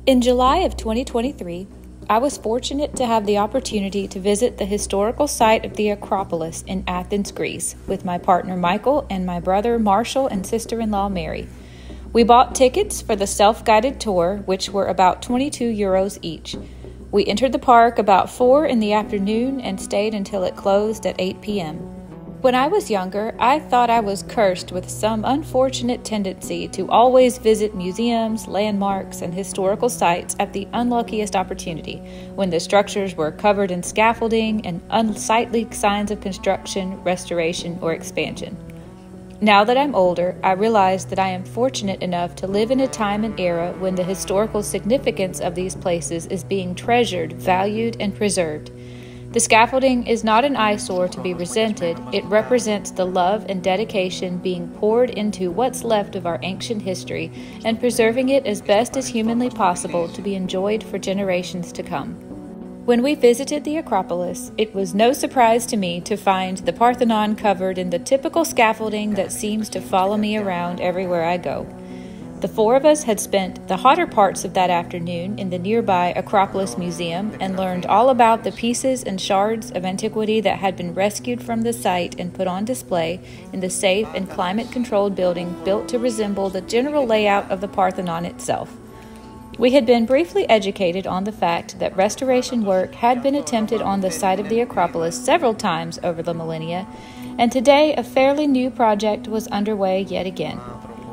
In July of 2023, I was fortunate to have the opportunity to visit the historical site of the Acropolis in Athens, Greece, with my partner Michael and my brother Marshall and sister-in-law Mary. We bought tickets for the self-guided tour, which were about 22 euros each. We entered the park about 4 in the afternoon and stayed until it closed at 8 p.m. When I was younger, I thought I was cursed with some unfortunate tendency to always visit museums, landmarks, and historical sites at the unluckiest opportunity, when the structures were covered in scaffolding and unsightly signs of construction, restoration, or expansion. Now that I'm older, I realize that I am fortunate enough to live in a time and era when the historical significance of these places is being treasured, valued, and preserved. The scaffolding is not an eyesore to be resented. It represents the love and dedication being poured into what's left of our ancient history and preserving it as best as humanly possible to be enjoyed for generations to come. When we visited the Acropolis, it was no surprise to me to find the Parthenon covered in the typical scaffolding that seems to follow me around everywhere I go. The four of us had spent the hotter parts of that afternoon in the nearby Acropolis Museum and learned all about the pieces and shards of antiquity that had been rescued from the site and put on display in the safe and climate-controlled building built to resemble the general layout of the Parthenon itself. We had been briefly educated on the fact that restoration work had been attempted on the site of the Acropolis several times over the millennia, and today a fairly new project was underway yet again.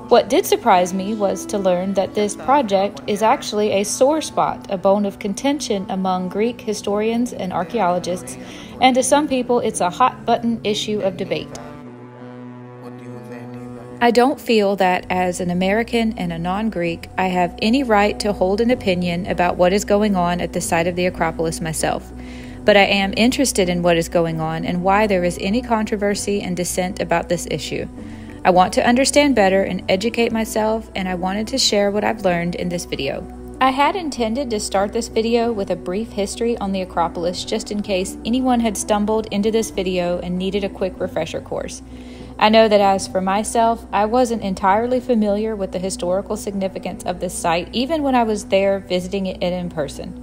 What did surprise me was to learn that this project is actually a sore spot, a bone of contention among Greek historians and archaeologists, and to some people it's a hot-button issue of debate. I don't feel that as an American and a non-Greek, I have any right to hold an opinion about what is going on at the site of the Acropolis myself, but I am interested in what is going on and why there is any controversy and dissent about this issue. I want to understand better and educate myself, and I wanted to share what I've learned in this video. I had intended to start this video with a brief history on the Acropolis just in case anyone had stumbled into this video and needed a quick refresher course. I know that as for myself, I wasn't entirely familiar with the historical significance of this site even when I was there visiting it in person.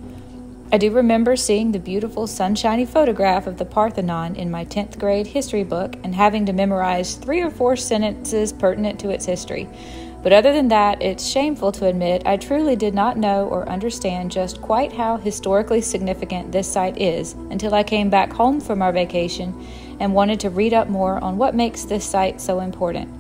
I do remember seeing the beautiful sunshiny photograph of the Parthenon in my 10th grade history book and having to memorize 3 or 4 sentences pertinent to its history. But other than that, it's shameful to admit I truly did not know or understand just quite how historically significant this site is until I came back home from our vacation and wanted to read up more on what makes this site so important.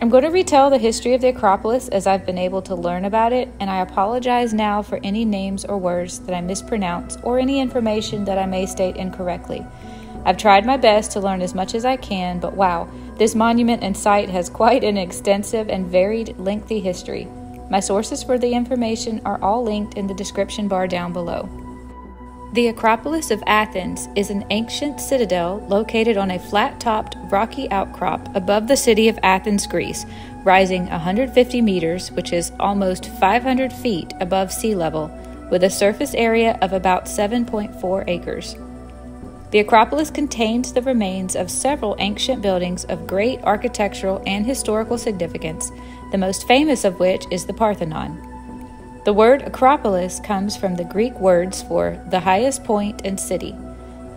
I'm going to retell the history of the Acropolis as I've been able to learn about it, and I apologize now for any names or words that I mispronounce or any information that I may state incorrectly. I've tried my best to learn as much as I can, but wow, this monument and site has quite an extensive and varied, lengthy history. My sources for the information are all linked in the description bar down below. The Acropolis of Athens is an ancient citadel located on a flat-topped, rocky outcrop above the city of Athens, Greece, rising 150 meters, which is almost 500 feet above sea level, with a surface area of about 7.4 acres. The Acropolis contains the remains of several ancient buildings of great architectural and historical significance, the most famous of which is the Parthenon. The word Acropolis comes from the Greek words for the highest point and city.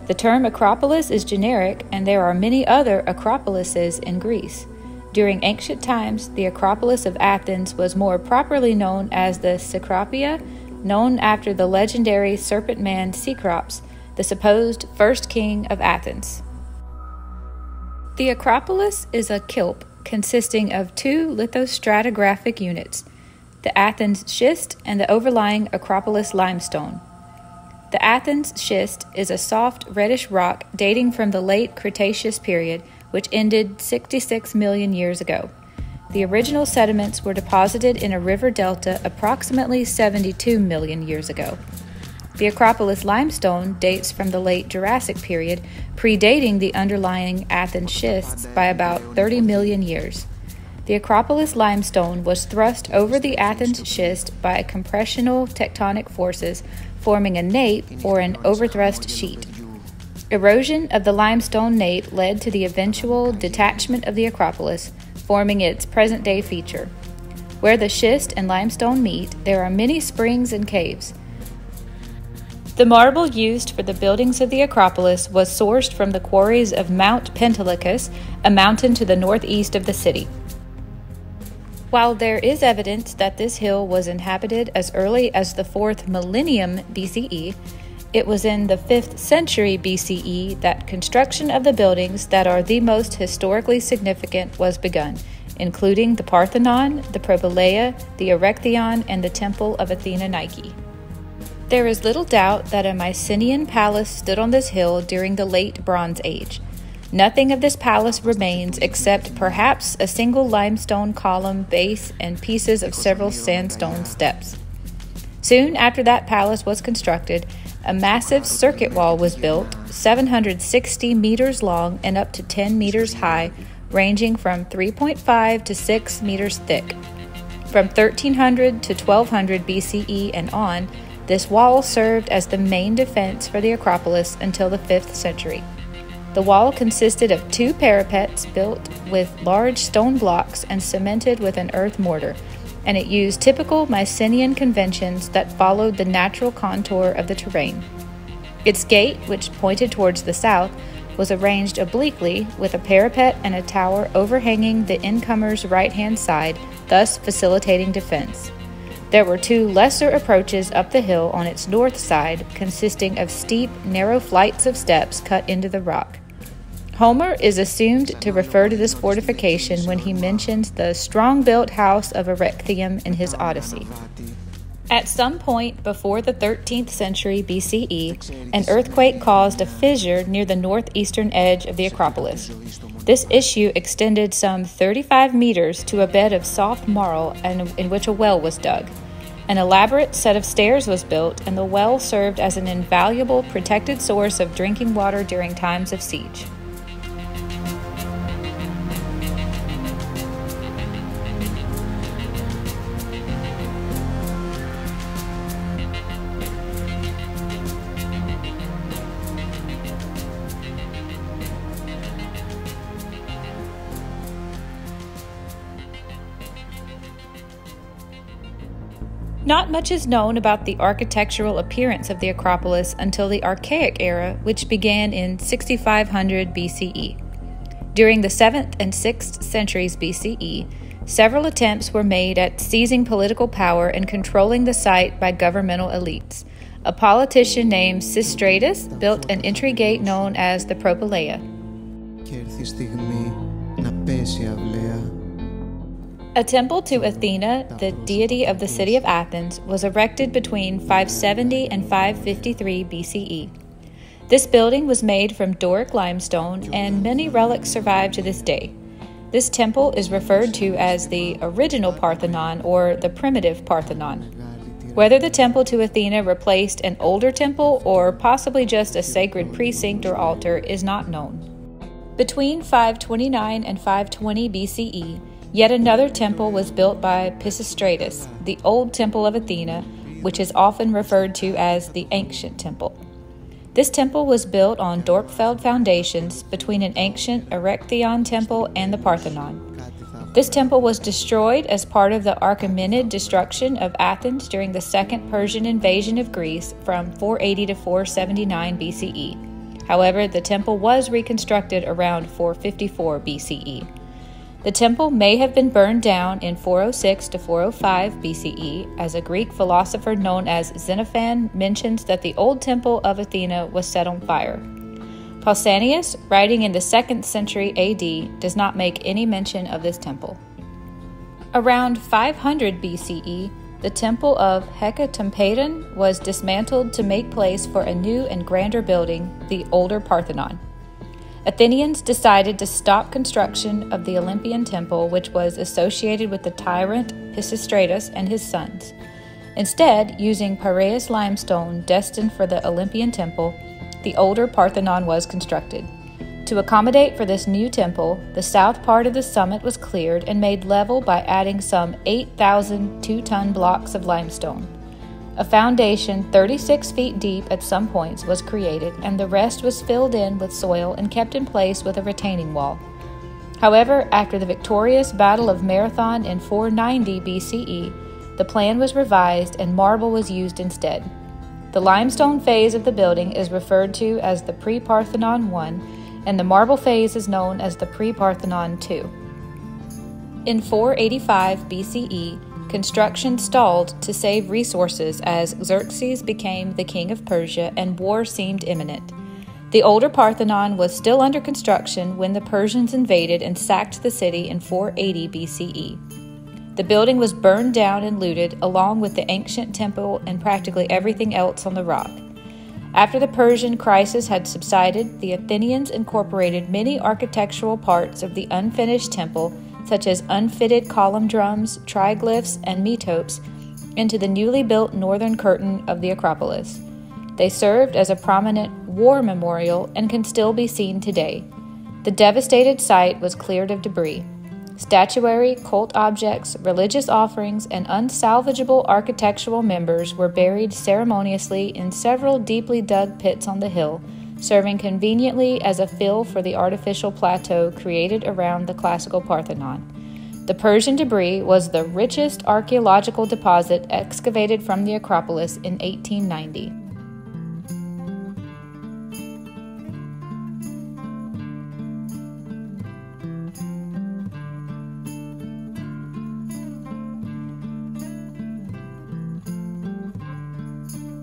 The term Acropolis is generic, and there are many other Acropolises in Greece. During ancient times, the Acropolis of Athens was more properly known as the Cecropia, known after the legendary serpent man Cecrops, the supposed first king of Athens. The Acropolis is a kilp consisting of 2 lithostratigraphic units, the Athens schist and the overlying Acropolis limestone. The Athens schist is a soft reddish rock dating from the late Cretaceous period, which ended 66 million years ago. The original sediments were deposited in a river delta approximately 72 million years ago. The Acropolis limestone dates from the late Jurassic period, predating the underlying Athens schists by about 30 million years. The Acropolis limestone was thrust over the Athens schist by compressional tectonic forces, forming a nape or an overthrust sheet. Erosion of the limestone nape led to the eventual detachment of the Acropolis, forming its present-day feature. Where the schist and limestone meet, there are many springs and caves. The marble used for the buildings of the Acropolis was sourced from the quarries of Mount Pentelicus, a mountain to the northeast of the city. While there is evidence that this hill was inhabited as early as the 4th millennium BCE, it was in the 5th century BCE that construction of the buildings that are the most historically significant was begun, including the Parthenon, the PROPYLAEA, the ERECHTHEION, and the Temple of Athena Nike. There is little doubt that a Mycenaean palace stood on this hill during the late Bronze Age. Nothing of this palace remains except perhaps a single limestone column base and pieces of several sandstone steps. Soon after that palace was constructed, a massive circuit wall was built, 760 meters long and up to 10 meters high, ranging from 3.5 to 6 meters thick. From 1300 to 1200 BCE and on, this wall served as the main defense for the Acropolis until the 5th century. The wall consisted of 2 parapets built with large stone blocks and cemented with an earth mortar, and it used typical Mycenaean conventions that followed the natural contour of the terrain. Its gate, which pointed towards the south, was arranged obliquely with a parapet and a tower overhanging the incomer's right-hand side, thus facilitating defense. There were 2 lesser approaches up the hill on its north side, consisting of steep, narrow flights of steps cut into the rock. Homer is assumed to refer to this fortification when he mentions the strong-built house of Erechtheion in his Odyssey. At some point before the 13th century BCE, an earthquake caused a fissure near the northeastern edge of the Acropolis. This issue extended some 35 meters to a bed of soft marl in which a well was dug. An elaborate set of stairs was built, and the well served as an invaluable protected source of drinking water during times of siege. Not much is known about the architectural appearance of the Acropolis until the Archaic era, which began in 6500 BCE. During the 7th and 6th centuries BCE, several attempts were made at seizing political power and controlling the site by governmental elites. A politician named Sistratus built an entry gate known as the PROPYLAEA. A temple to Athena, the deity of the city of Athens, was erected between 570 and 553 BCE. This building was made from Doric limestone, and many relics survive to this day. This temple is referred to as the original Parthenon or the primitive Parthenon. Whether the temple to Athena replaced an older temple or possibly just a sacred precinct or altar is not known. Between 529 and 520 BCE, yet another temple was built by Pisistratus, the Old Temple of Athena, which is often referred to as the Ancient Temple. This temple was built on Dorpfeld foundations between an ancient Erechtheion temple and the Parthenon. This temple was destroyed as part of the Achaemenid destruction of Athens during the Second Persian invasion of Greece from 480 to 479 BCE. However, the temple was reconstructed around 454 BCE. The temple may have been burned down in 406 to 405 BCE, as a Greek philosopher known as Xenophon mentions that the old temple of Athena was set on fire. Pausanias, writing in the 2nd century AD, does not make any mention of this temple. Around 500 BCE, the temple of Hecatompedon was dismantled to make place for a new and grander building, the older Parthenon. Athenians decided to stop construction of the Olympian temple, which was associated with the tyrant Pisistratus and his sons. Instead, using Piraeus limestone destined for the Olympian temple, the older Parthenon was constructed. To accommodate for this new temple, the south part of the summit was cleared and made level by adding some 8,000 2-ton blocks of limestone. A foundation 36 feet deep at some points was created, and the rest was filled in with soil and kept in place with a retaining wall. However, after the victorious Battle of Marathon in 490 BCE, the plan was revised and marble was used instead. The limestone phase of the building is referred to as the pre-Parthenon I, and the marble phase is known as the pre-Parthenon II. In 485 BCE, construction stalled to save resources as Xerxes became the king of Persia and war seemed imminent. The older Parthenon was still under construction when the Persians invaded and sacked the city in 480 BCE. The building was burned down and looted, along with the ancient temple and practically everything else on the rock. After the Persian crisis had subsided, the Athenians incorporated many architectural parts of the unfinished temple, such as unfitted column drums, triglyphs, and metopes, into the newly built northern curtain of the Acropolis. They served as a prominent war memorial and can still be seen today. The devastated site was cleared of debris. Statuary, cult objects, religious offerings, and unsalvageable architectural members were buried ceremoniously in several deeply dug pits on the hill, serving conveniently as a fill for the artificial plateau created around the classical Parthenon. The Persian debris was the richest archaeological deposit excavated from the Acropolis in 1890.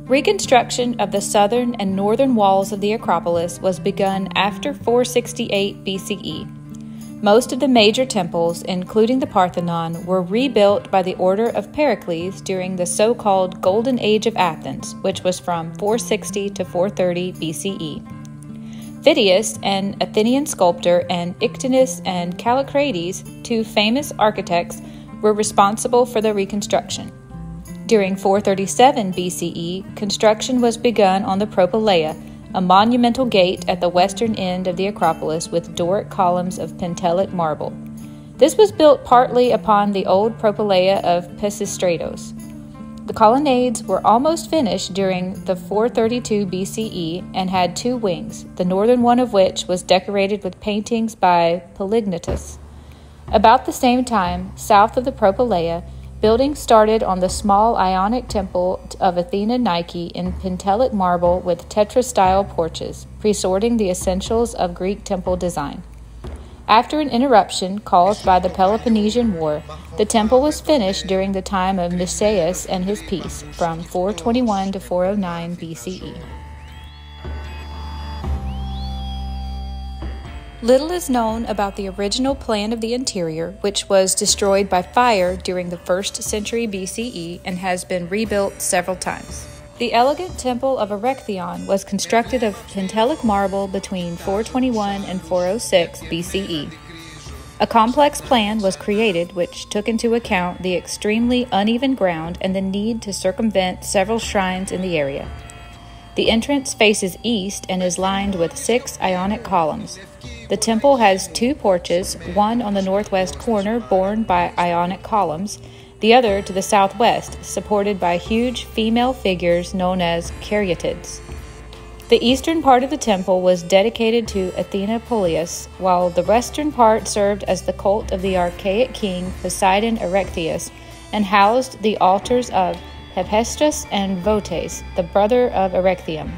Reconstruction of the southern and northern walls of the Acropolis was begun after 468 BCE. Most of the major temples, including the Parthenon, were rebuilt by the order of Pericles during the so-called Golden Age of Athens, which was from 460 to 430 BCE. Phidias, an Athenian sculptor, and Ictinus and Callicrates, two famous architects, were responsible for the reconstruction. During 437 BCE, construction was begun on the PROPYLAEA, a monumental gate at the western end of the Acropolis with Doric columns of Pentelic marble. This was built partly upon the old PROPYLAEA of Pisistratos. The colonnades were almost finished during the 432 BCE and had two wings, the northern one of which was decorated with paintings by Polygnotus. About the same time, south of the PROPYLAEA, building started on the small Ionic temple of Athena Nike in Pentelic marble with tetrastyle porches, presorting the essentials of Greek temple design. After an interruption caused by the Peloponnesian War, the temple was finished during the time of Nicias and his peace, from 421 to 409 BCE. Little is known about the original plan of the interior, which was destroyed by fire during the 1st century BCE and has been rebuilt several times. The elegant temple of Erechtheion was constructed of Pentelic marble between 421 and 406 BCE. A complex plan was created which took into account the extremely uneven ground and the need to circumvent several shrines in the area. The entrance faces east and is lined with 6 Ionic columns. The temple has 2 porches, one on the northwest corner borne by Ionic columns, the other to the southwest, supported by huge female figures known as caryatids. The eastern part of the temple was dedicated to Athena Polias, while the western part served as the cult of the archaic king Poseidon Erechtheus and housed the altars of Hephaestus and Votes, the brother of Erechtheion.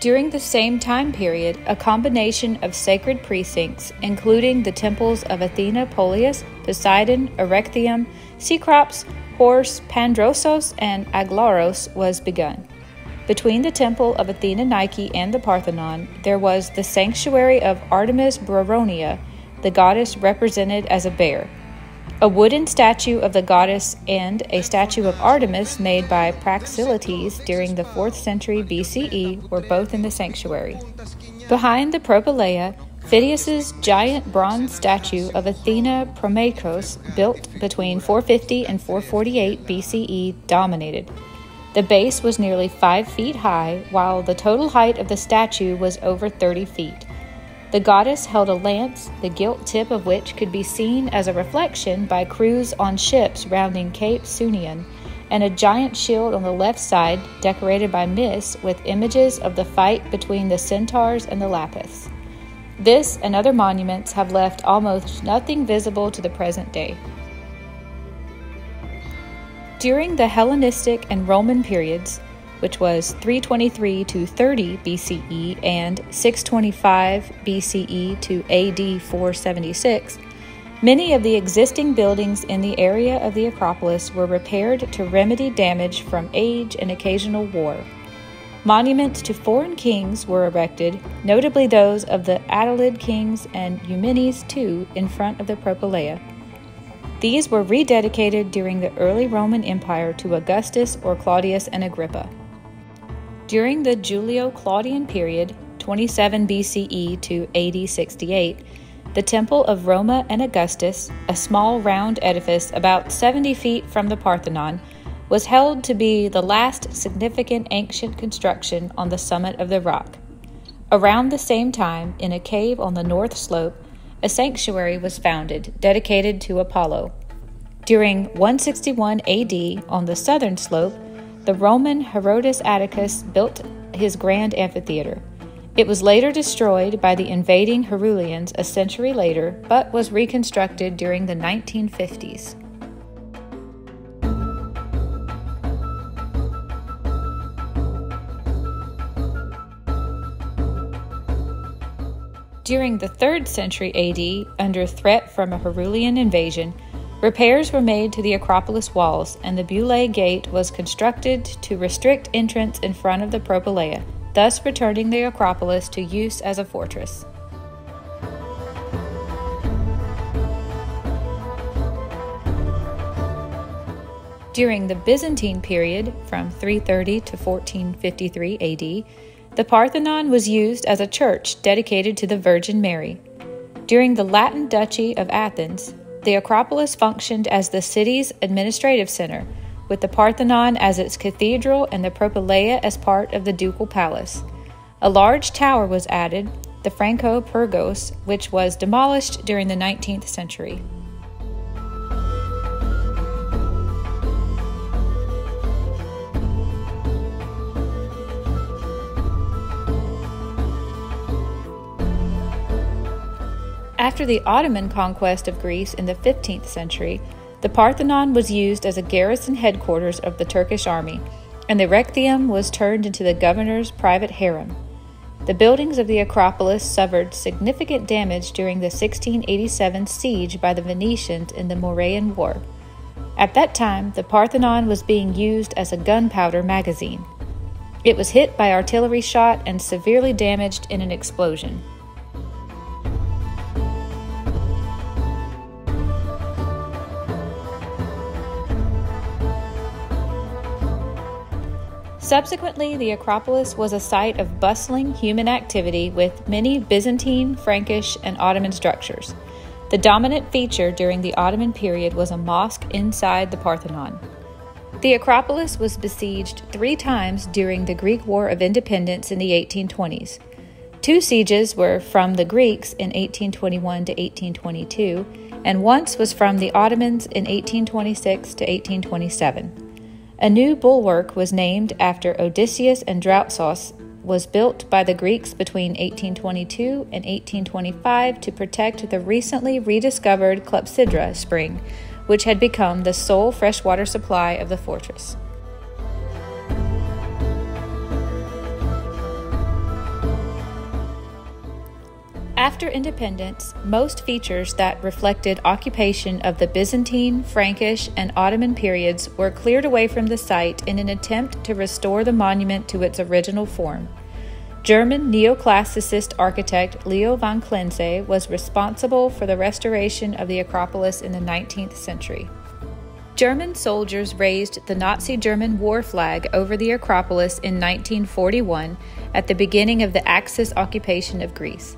During the same time period, a combination of sacred precincts, including the temples of Athena Polias, Poseidon, Erechtheion, Cecrops, Horus, Pandrosos, and Aglaros, was begun. Between the temple of Athena Nike and the Parthenon, there was the sanctuary of Artemis Broronia, the goddess represented as a bear. A wooden statue of the goddess and a statue of Artemis made by Praxiteles during the 4th century BCE were both in the sanctuary. Behind the PROPYLAEA, Phidias's giant bronze statue of Athena Promachos, built between 450 and 448 BCE, dominated. The base was nearly 5 feet high, while the total height of the statue was over 30 feet. The goddess held a lance, the gilt tip of which could be seen as a reflection by crews on ships rounding Cape Sunion, and a giant shield on the left side decorated by Mys with images of the fight between the centaurs and the Lapiths. This and other monuments have left almost nothing visible to the present day. During the Hellenistic and Roman periods, which was 323 to 30 BCE and 625 BCE to AD 476, many of the existing buildings in the area of the Acropolis were repaired to remedy damage from age and occasional war. Monuments to foreign kings were erected, notably those of the Attalid kings and Eumenes II in front of the Propylaea. These were rededicated during the early Roman Empire to Augustus or Claudius and Agrippa. During the Julio-Claudian period, 27 BCE to AD 68, the Temple of Roma and Augustus, a small round edifice about 70 feet from the Parthenon, was held to be the last significant ancient construction on the summit of the rock. Around the same time, in a cave on the north slope, a sanctuary was founded, dedicated to Apollo. During 161 AD, on the southern slope, the Roman Herodes Atticus built his grand amphitheater. It was later destroyed by the invading Herulians a century later, but was reconstructed during the 1950s. During the 3rd century AD, under threat from a Herulian invasion, repairs were made to the Acropolis walls, and the Boulay Gate was constructed to restrict entrance in front of the Propylaea, thus returning the Acropolis to use as a fortress. During the Byzantine period, from 330 to 1453 AD, the Parthenon was used as a church dedicated to the Virgin Mary. During the Latin Duchy of Athens, the Acropolis functioned as the city's administrative center, with the Parthenon as its cathedral and the Propylaea as part of the ducal palace. A large tower was added, the Franco-Pyrgos, which was demolished during the 19th century. After the Ottoman conquest of Greece in the 15th century, the Parthenon was used as a garrison headquarters of the Turkish army, and the Erechtheion was turned into the governor's private harem. The buildings of the Acropolis suffered significant damage during the 1687 siege by the Venetians in the Morean War. At that time, the Parthenon was being used as a gunpowder magazine. It was hit by artillery shot and severely damaged in an explosion. Subsequently, the Acropolis was a site of bustling human activity with many Byzantine, Frankish, and Ottoman structures. The dominant feature during the Ottoman period was a mosque inside the Parthenon. The Acropolis was besieged 3 times during the Greek War of Independence in the 1820s. 2 sieges were from the Greeks in 1821 to 1822, and once was from the Ottomans in 1826 to 1827. A new bulwark was named after Odysseus and Droughsos was built by the Greeks between 1822 and 1825 to protect the recently rediscovered Clepsydra spring, which had become the sole freshwater supply of the fortress. After independence, most features that reflected occupation of the Byzantine, Frankish, and Ottoman periods were cleared away from the site in an attempt to restore the monument to its original form. German neoclassicist architect Leo von Klenze was responsible for the restoration of the Acropolis in the 19th century. German soldiers raised the Nazi German war flag over the Acropolis in 1941 at the beginning of the Axis occupation of Greece.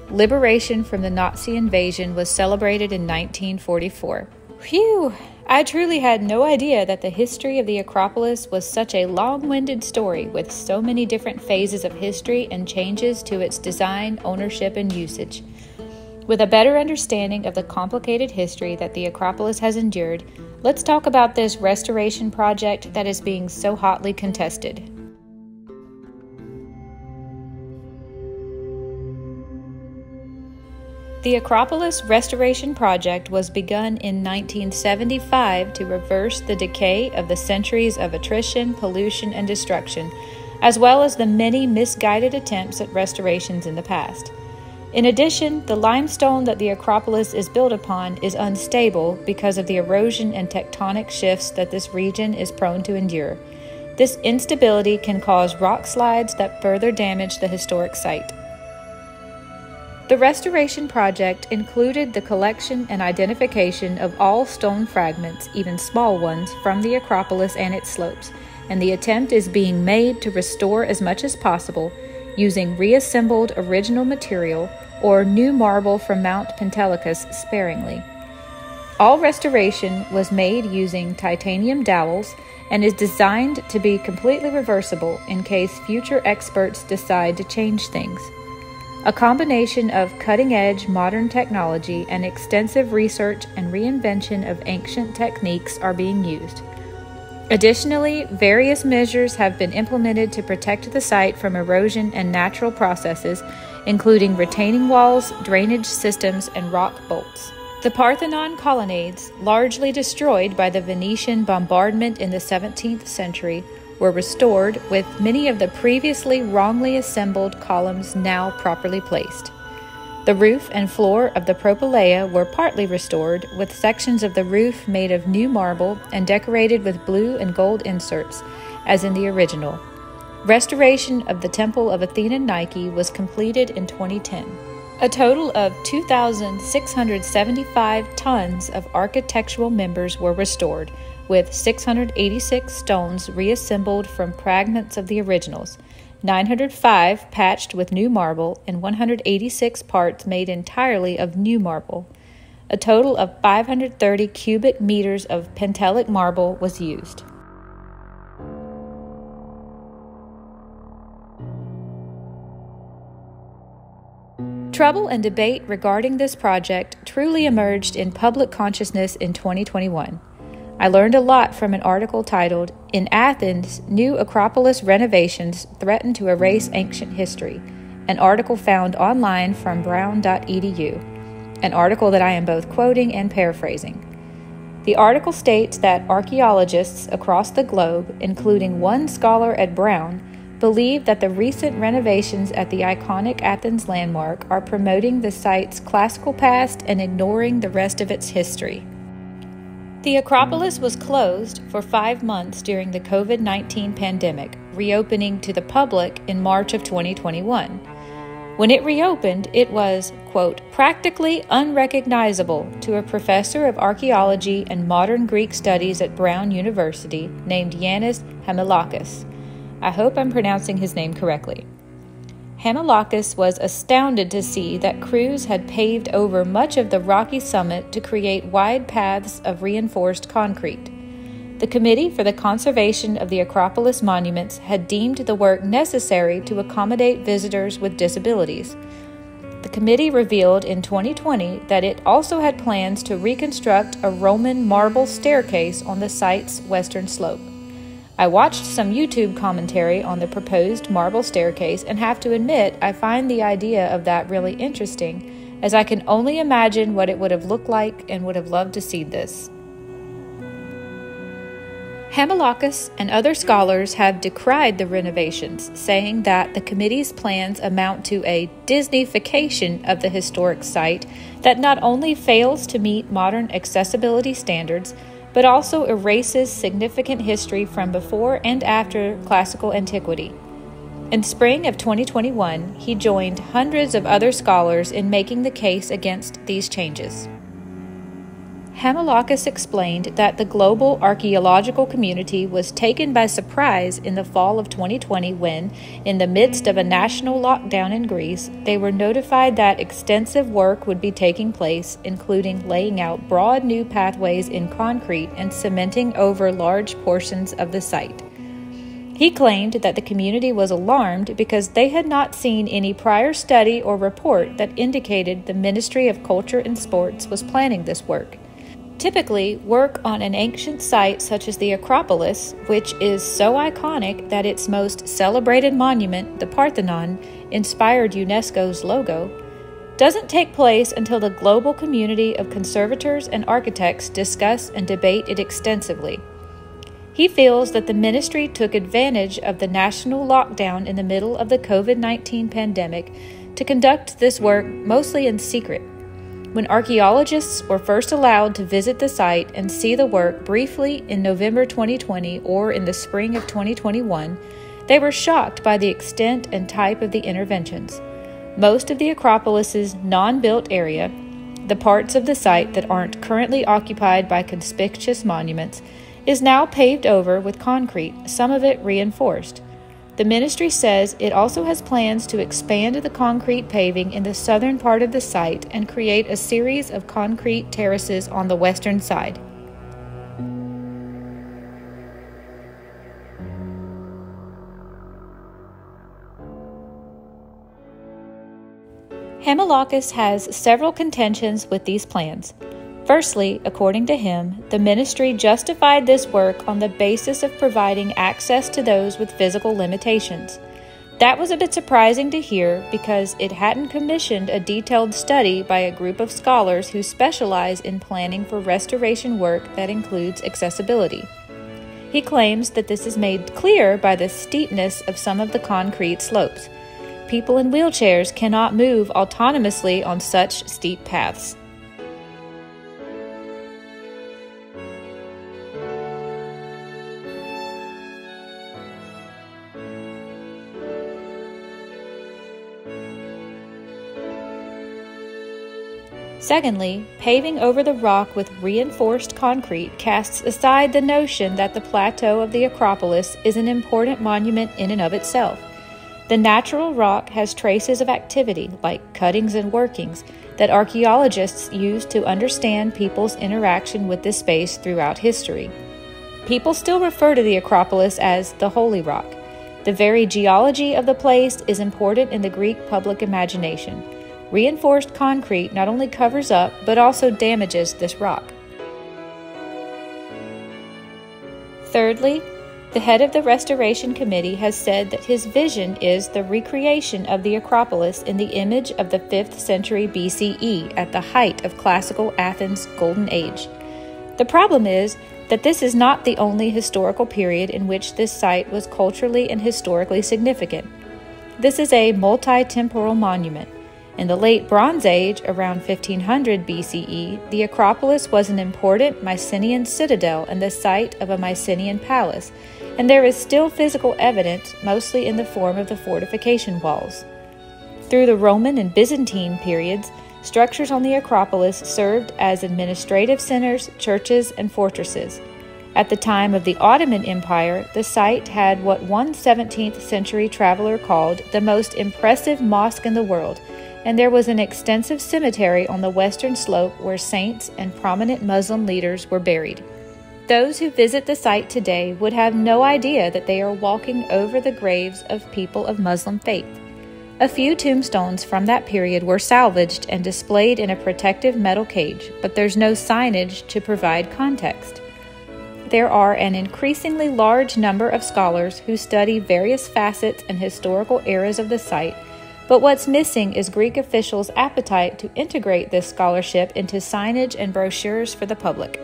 Liberation from the Nazi invasion was celebrated in 1944. Phew! I truly had no idea that the history of the Acropolis was such a long-winded story with so many different phases of history and changes to its design, ownership, and usage. With a better understanding of the complicated history that the Acropolis has endured, let's talk about this restoration project that is being so hotly contested. The Acropolis restoration project was begun in 1975 to reverse the decay of the centuries of attrition, pollution, and destruction, as well as the many misguided attempts at restorations in the past. In addition, the limestone that the Acropolis is built upon is unstable because of the erosion and tectonic shifts that this region is prone to endure. This instability can cause rock slides that further damage the historic site. The restoration project included the collection and identification of all stone fragments, even small ones, from the Acropolis and its slopes, and the attempt is being made to restore as much as possible using reassembled original material or new marble from Mount Pentelicus sparingly. All restoration was made using titanium dowels and is designed to be completely reversible in case future experts decide to change things. A combination of cutting-edge modern technology and extensive research and reinvention of ancient techniques are being used. Additionally, various measures have been implemented to protect the site from erosion and natural processes, including retaining walls, drainage systems, and rock bolts. The Parthenon colonnades, largely destroyed by the Venetian bombardment in the 17th century, were restored, with many of the previously wrongly assembled columns now properly placed. The roof and floor of the PROPYLAEA were partly restored, with sections of the roof made of new marble and decorated with blue and gold inserts, as in the original. Restoration of the Temple of Athena Nike was completed in 2010. A total of 2,675 tons of architectural members were restored, with 686 stones reassembled from fragments of the originals, 905 patched with new marble, and 186 parts made entirely of new marble. A total of 530 cubic meters of Pentelic marble was used. Trouble and debate regarding this project truly emerged in public consciousness in 2021. I learned a lot from an article titled, "In Athens, New Acropolis Renovations Threaten to Erase Ancient History," an article found online from brown.edu, an article that I am both quoting and paraphrasing. The article states that archaeologists across the globe, including one scholar at Brown, believe that the recent renovations at the iconic Athens landmark are promoting the site's classical past and ignoring the rest of its history. The Acropolis was closed for 5 months during the COVID-19 pandemic, reopening to the public in March of 2021. When it reopened, it was, quote, practically unrecognizable to a professor of archaeology and modern Greek studies at Brown University named Yannis Hamilakis. I hope I'm pronouncing his name correctly. Hamilakis was astounded to see that crews had paved over much of the rocky summit to create wide paths of reinforced concrete. The Committee for the Conservation of the Acropolis Monuments had deemed the work necessary to accommodate visitors with disabilities. The committee revealed in 2020 that it also had plans to reconstruct a Roman marble staircase on the site's western slope. I watched some YouTube commentary on the proposed marble staircase and have to admit I find the idea of that really interesting, as I can only imagine what it would have looked like and would have loved to see this. Hamilakis and other scholars have decried the renovations, saying that the committee's plans amount to a Disneyfication of the historic site that not only fails to meet modern accessibility standards, but also erases significant history from before and after classical antiquity. In spring of 2021, he joined hundreds of other scholars in making the case against these changes. Hamilakis explained that the global archaeological community was taken by surprise in the fall of 2020 when, in the midst of a national lockdown in Greece, they were notified that extensive work would be taking place, including laying out broad new pathways in concrete and cementing over large portions of the site. He claimed that the community was alarmed because they had not seen any prior study or report that indicated the Ministry of Culture and Sports was planning this work. Typically, work on an ancient site such as the Acropolis, which is so iconic that its most celebrated monument, the Parthenon, inspired UNESCO's logo, doesn't take place until the global community of conservators and architects discuss and debate it extensively. He feels that the ministry took advantage of the national lockdown in the middle of the COVID-19 pandemic to conduct this work mostly in secret. When archaeologists were first allowed to visit the site and see the work briefly in November 2020 or in the spring of 2021, they were shocked by the extent and type of the interventions. Most of the Acropolis's non-built area, the parts of the site that aren't currently occupied by conspicuous monuments, is now paved over with concrete, some of it reinforced. The ministry says it also has plans to expand the concrete paving in the southern part of the site and create a series of concrete terraces on the western side. Haemimachus has several contentions with these plans. Firstly, according to him, the ministry justified this work on the basis of providing access to those with physical limitations. That was a bit surprising to hear because it hadn't commissioned a detailed study by a group of scholars who specialize in planning for restoration work that includes accessibility. He claims that this is made clear by the steepness of some of the concrete slopes. People in wheelchairs cannot move autonomously on such steep paths. Secondly, paving over the rock with reinforced concrete casts aside the notion that the plateau of the Acropolis is an important monument in and of itself. The natural rock has traces of activity, like cuttings and workings, that archaeologists use to understand people's interaction with this space throughout history. People still refer to the Acropolis as the Holy Rock. The very geology of the place is important in the Greek public imagination. Reinforced concrete not only covers up, but also damages this rock. Thirdly, the head of the Restoration Committee has said that his vision is the recreation of the Acropolis in the image of the 5th century BCE at the height of classical Athens' golden age. The problem is that this is not the only historical period in which this site was culturally and historically significant. This is a multi-temporal monument. In the late Bronze Age, around 1500 BCE, the Acropolis was an important Mycenaean citadel and the site of a Mycenaean palace, and there is still physical evidence, mostly in the form of the fortification walls. Through the Roman and Byzantine periods, structures on the Acropolis served as administrative centers, churches, and fortresses. At the time of the Ottoman Empire, the site had what one 17th century traveler called the most impressive mosque in the world, and there was an extensive cemetery on the western slope where saints and prominent Muslim leaders were buried. Those who visit the site today would have no idea that they are walking over the graves of people of Muslim faith. A few tombstones from that period were salvaged and displayed in a protective metal cage, but there's no signage to provide context. There are an increasingly large number of scholars who study various facets and historical eras of the site, but what's missing is Greek officials' appetite to integrate this scholarship into signage and brochures for the public.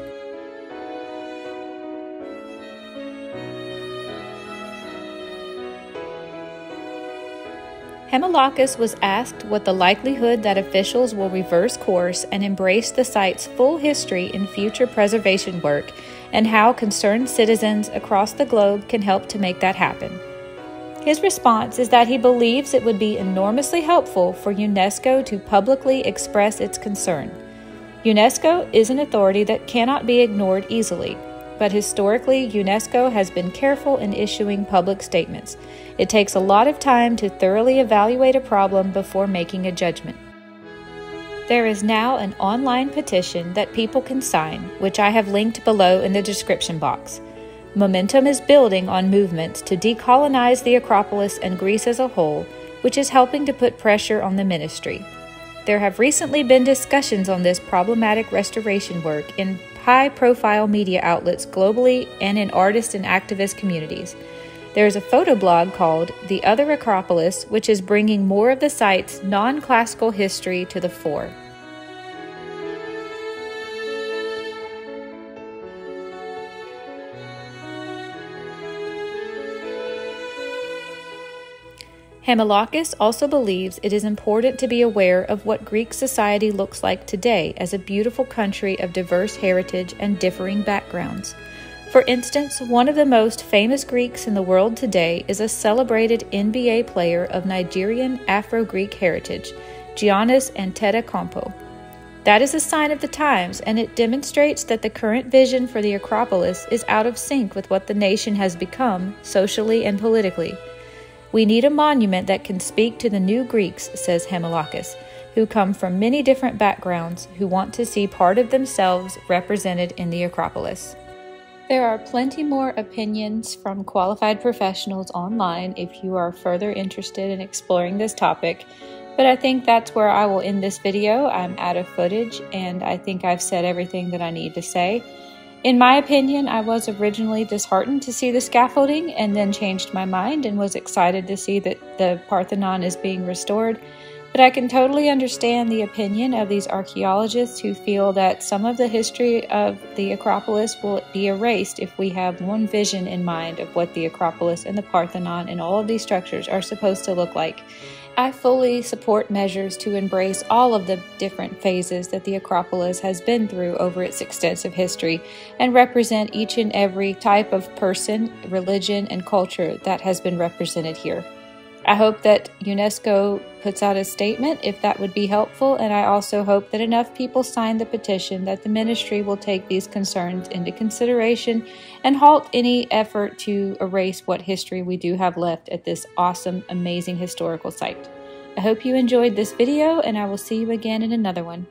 Haemimachus was asked what the likelihood that officials will reverse course and embrace the site's full history in future preservation work, and how concerned citizens across the globe can help to make that happen. His response is that he believes it would be enormously helpful for UNESCO to publicly express its concern. UNESCO is an authority that cannot be ignored easily, but historically UNESCO has been careful in issuing public statements. It takes a lot of time to thoroughly evaluate a problem before making a judgment. There is now an online petition that people can sign, which I have linked below in the description box. Momentum is building on movements to decolonize the Acropolis and Greece as a whole, which is helping to put pressure on the ministry. There have recently been discussions on this problematic restoration work in high-profile media outlets globally and in artist and activist communities. There is a photo blog called The Other Acropolis, which is bringing more of the site's non-classical history to the fore. Haemolakis also believes it is important to be aware of what Greek society looks like today as a beautiful country of diverse heritage and differing backgrounds. For instance, one of the most famous Greeks in the world today is a celebrated NBA player of Nigerian Afro-Greek heritage, Giannis Antetokounmpo. That is a sign of the times, and it demonstrates that the current vision for the Acropolis is out of sync with what the nation has become socially and politically. We need a monument that can speak to the new Greeks, says Haemolakis, who come from many different backgrounds who want to see part of themselves represented in the Acropolis. There are plenty more opinions from qualified professionals online if you are further interested in exploring this topic, but I think that's where I will end this video. I'm out of footage, and I think I've said everything that I need to say. In my opinion, I was originally disheartened to see the scaffolding and then changed my mind and was excited to see that the Parthenon is being restored. But I can totally understand the opinion of these archaeologists who feel that some of the history of the Acropolis will be erased if we have one vision in mind of what the Acropolis and the Parthenon and all of these structures are supposed to look like. I fully support measures to embrace all of the different phases that the Acropolis has been through over its extensive history and represent each and every type of person, religion, and culture that has been represented here. I hope that UNESCO puts out a statement if that would be helpful, and I also hope that enough people sign the petition that the ministry will take these concerns into consideration and halt any effort to erase what history we do have left at this awesome, amazing historical site. I hope you enjoyed this video, and I will see you again in another one.